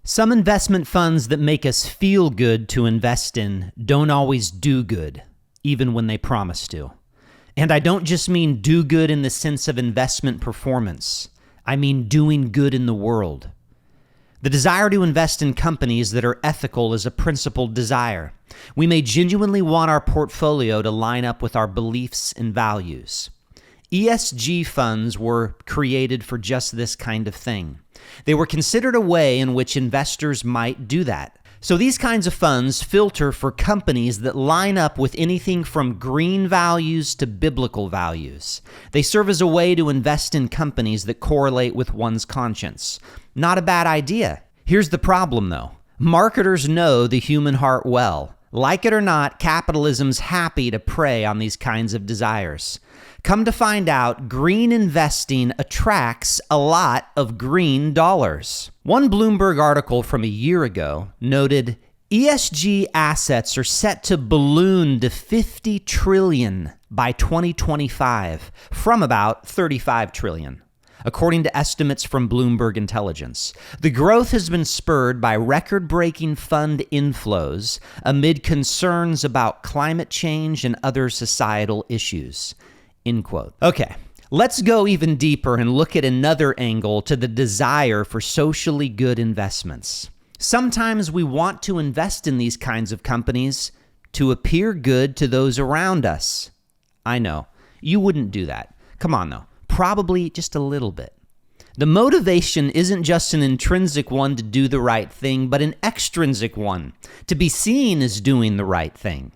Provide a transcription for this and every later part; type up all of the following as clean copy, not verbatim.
Some investment funds that make us feel good to invest in don't always do good, even when they promise to. And I don't just mean do good in the sense of investment performance. I mean doing good in the world. The desire to invest in companies that are ethical is a principled desire. We may genuinely want our portfolio to line up with our beliefs and values. ESG funds were created for just this kind of thing. They were considered a way in which investors might do that. So these kinds of funds filter for companies that line up with anything from green values to biblical values. They serve as a way to invest in companies that correlate with one's conscience. Not a bad idea. Here's the problem, though. Marketers know the human heart well. Like it or not, capitalism's happy to prey on these kinds of desires. Come to find out, green investing attracts a lot of green dollars. One Bloomberg article from a year ago noted ESG assets are set to balloon to $50 trillion by 2025 from about $35 trillion. According to estimates from Bloomberg Intelligence, the growth has been spurred by record-breaking fund inflows amid concerns about climate change and other societal issues. End quote. Okay, let's go even deeper and look at another angle to the desire for socially good investments. Sometimes we want to invest in these kinds of companies to appear good to those around us. I know, you wouldn't do that. Come on, though. Probably just a little bit. The motivation isn't just an intrinsic one to do the right thing, but an extrinsic one, to be seen as doing the right thing.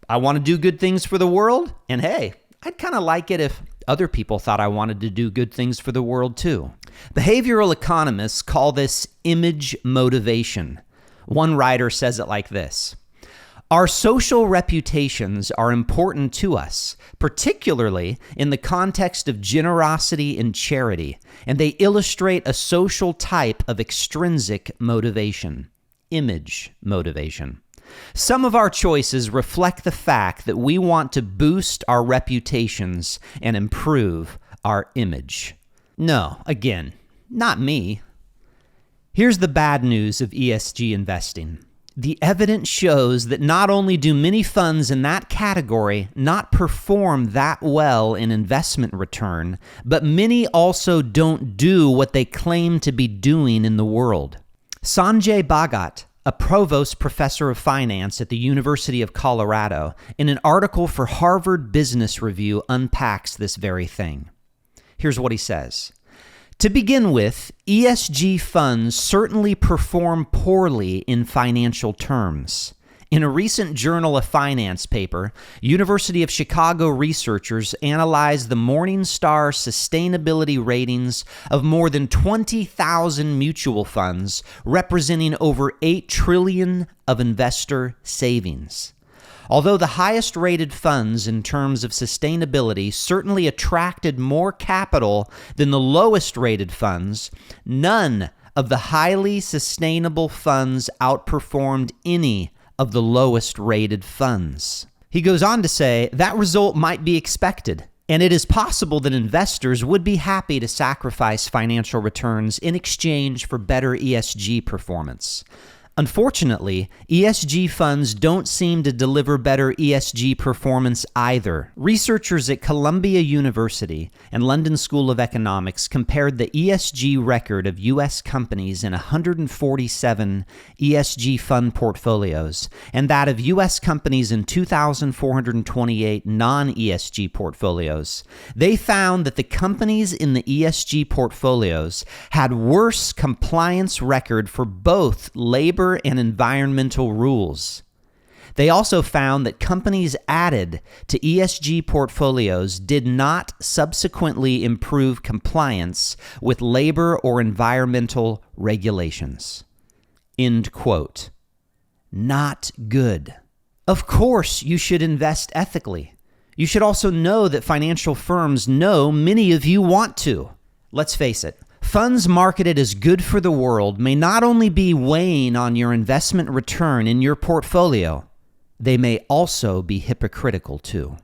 I want to do good things for the world, and hey, I'd kind of like it if other people thought I wanted to do good things for the world too. Behavioral economists call this image motivation. One writer says it like this: our social reputations are important to us, particularly in the context of generosity and charity, and they illustrate a social type of extrinsic motivation, image motivation. Some of our choices reflect the fact that we want to boost our reputations and improve our image. No, again, not me. Here's the bad news of ESG investing. The evidence shows that not only do many funds in that category not perform that well in investment return, but many also don't do what they claim to be doing in the world. Sanjay Bhagat, a provost professor of finance at the University of Colorado, in an article for Harvard Business Review, unpacks this very thing. Here's what he says. To begin with, ESG funds certainly perform poorly in financial terms. In a recent Journal of Finance paper, University of Chicago researchers analyzed the Morningstar sustainability ratings of more than 20,000 mutual funds, representing over $8 trillion of investor savings. Although the highest rated funds in terms of sustainability certainly attracted more capital than the lowest rated funds, none of the highly sustainable funds outperformed any of the lowest rated funds. He goes on to say that result might be expected, and it is possible that investors would be happy to sacrifice financial returns in exchange for better ESG performance. Unfortunately, ESG funds don't seem to deliver better ESG performance either. Researchers at Columbia University and London School of Economics compared the ESG record of U.S. companies in 147 ESG fund portfolios and that of U.S. companies in 2,428 non-ESG portfolios. They found that the companies in the ESG portfolios had worse compliance record for both labor and environmental rules. They also found that companies added to ESG portfolios did not subsequently improve compliance with labor or environmental regulations. End quote. Not good. Of course, you should invest ethically. You should also know that financial firms know many of you want to. Let's face it. Funds marketed as good for the world may not only be weighing on your investment return in your portfolio, they may also be hypocritical too.